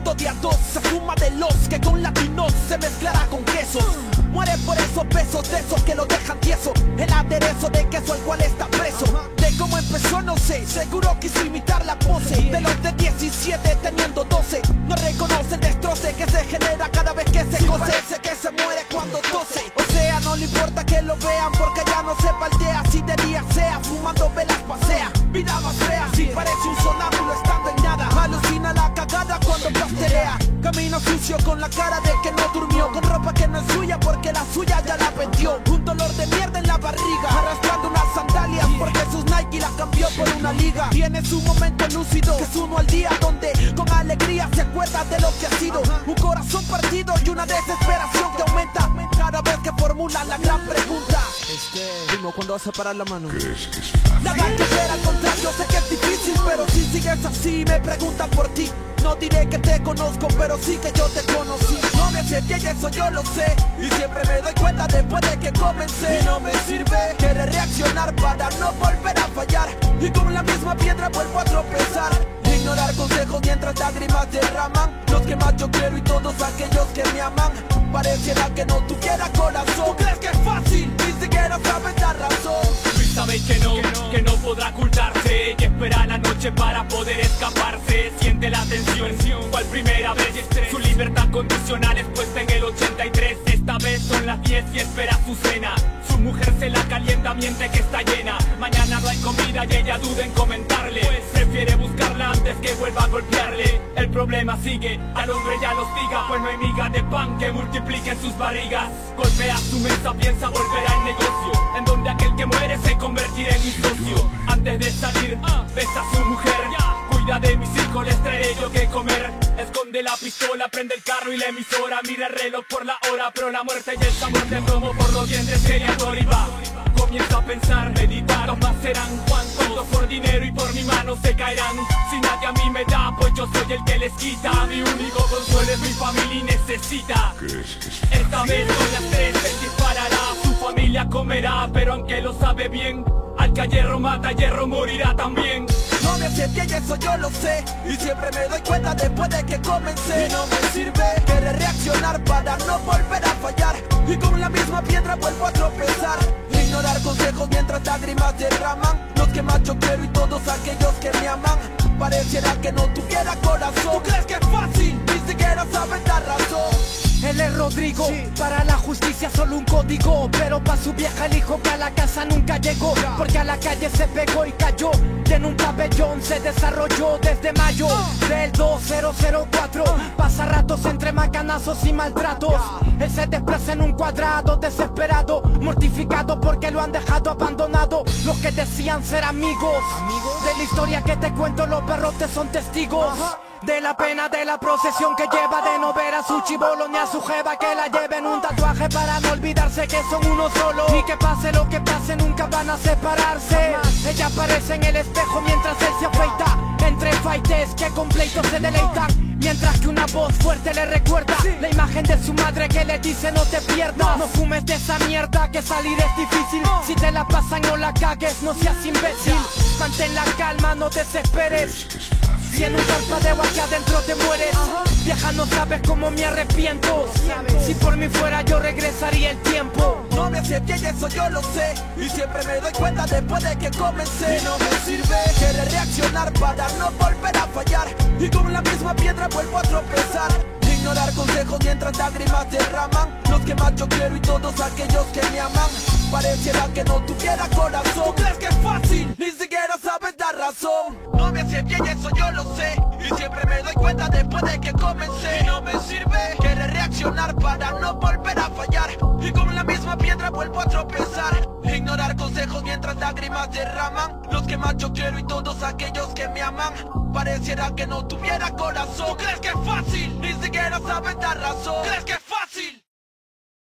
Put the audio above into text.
muerto de a dos. Se fuma de los que con latinos se mezclará con quesos. Muere por esos besos de esos que lo dejan tieso. El aderezo de queso al cual está preso. De cómo empezó no sé, seguro quiso imitar la pose de los de 17 teniendo 12. No reconoce el destroce que se genera cada vez que se cose. Parece que se muere cuando tose. O sea, no le importa que lo vean porque ya no se baldea. Si de día sea, fumando velas pasea. Vida más fea, si parece un sonámbulo estando en nada. Alucina la cagada cuando posterea. Camino sucio con la cara de que no durmió, con ropa que no es suya porque la suya ya la vendió. Un dolor de mierda en la barriga, arrastrando unas sandalias porque sus Nike las cambió por una liga. Tiene su momento lúcido, que es uno al día, donde con alegría se acuerda de lo que ha sido. Un corazón partido y una desesperación que aumenta cada vez que formula la gran pregunta. Primo, ¿cuándo vas a parar la mano? Nada que ver, al contrario, sé que es difícil, pero si sigues así me preguntan por ti. No diré que te conozco, pero sí que yo te conocí. No me acerqué y eso yo lo sé, y siempre me doy cuenta después de que comencé. Y no me sirve querer reaccionar para no volver a fallar, y con la misma piedra vuelvo a tropezar. Ignorar consejos mientras lágrimas derraman. Los que más yo quiero y todos aquellos que me aman. Pareciera que no tuviera corazón. ¿Tú crees que es fácil? Ni siquiera sabes la razón. Luis sabe que no podrá ocultarse, que espera la noche para poder escaparse. Siente la tensión, cual primera vez. Su libertad condicional es puesta en el 83. Esta vez son las 10 y espera su cena. Su mujer se la calienta, miente que está llena. Mañana no hay comida y ella duda en comentarle, pues prefiere buscarla antes que vuelva a golpearle. El problema sigue, al hombre ya los diga, pues no hay miga de pan que multiplique en sus barrigas. Golpea su mesa, piensa volver al negocio, en donde aquel que muere se convertirá en mi socio. Antes de salir, besa a su mujer. Cuida de mis hijos, les traeré yo que comer. Esconde la pistola, prende el carro y la emisora. Mira el reloj por la hora, pero la muerte y el sabor te tomo por los dientes sería va. Comienza a pensar, meditar, los más serán cuantos por dinero y por mi mano se caerán. Si nadie a mí me da, pues yo soy el que les quita. Mi único consuelo es mi familia y necesita. Esta vez son las 3, él disparará. Su familia comerá, pero aunque lo sabe bien, al que a hierro mata, hierro morirá también. No me acerqué y eso yo lo sé, y siempre me doy cuenta después de que comencé. Y no me sirve querer reaccionar para no volver a fallar, y con la misma piedra vuelvo a tropezar. Ignorar consejos mientras lágrimas derraman. Los que más yo quiero y todos aquellos que me aman. Pareciera que no tuviera corazón. ¿Tú crees que es fácil? Ni siquiera sabes la razón. Él es Rodrigo, para la justicia solo un código, pero pa' su vieja el hijo que a la casa nunca llegó, porque a la calle se pegó y cayó, y en un pabellón se desarrolló desde mayo del 2004. Pasa ratos entre macanazos y maltratos. Él se desplaza en un cuadrado desesperado, mortificado porque lo han dejado abandonado. Los que decían ser amigos de la historia que te cuento, los perrotes son testigos. De la pena de la procesión que lleva de no ver a su chibolo ni a su jeva, que la lleven un tatuaje para no olvidarse que son uno solo, y que pase lo que pase nunca van a separarse. Ella aparece en el espejo mientras él se afeita, entre fights que con pleitos se deleitan, mientras que una voz fuerte le recuerda la imagen de su madre que le dice no te pierdas. No fumes de esa mierda que salir es difícil. Si te la pasan no la cagues, no seas imbécil. Mantén la calma, no desesperes. Si en un parpadeo aquí adentro te mueres, vieja no sabes cómo me arrepiento. Si por mí fuera yo regresaría el tiempo. No me acerqué y eso yo lo sé, y siempre me doy cuenta después de que comencé. Y no me sirve querer reaccionar para no volver a fallar, y con la misma piedra vuelvo a tropezar. Ignorar consejos mientras lágrimas derraman. Los que más yo quiero y todos aquellos que me aman. Pareciera que no tuviera corazón. ¿Tú crees que es fácil? Ni siquiera sabes la razón. No me acerqué y eso yo lo sé, y siempre me doy cuenta después de que comencé. Y no me sirve querer reaccionar para no volver a fallar, y con la misma piedra vuelvo a tropezar. Ignorar consejos mientras lágrimas derraman. Los que más yo quiero y todos aquellos que me aman. Pareciera que no tuviera corazón. ¿Tú crees que es fácil? Ni siquiera sabes la razón. ¿Crees que es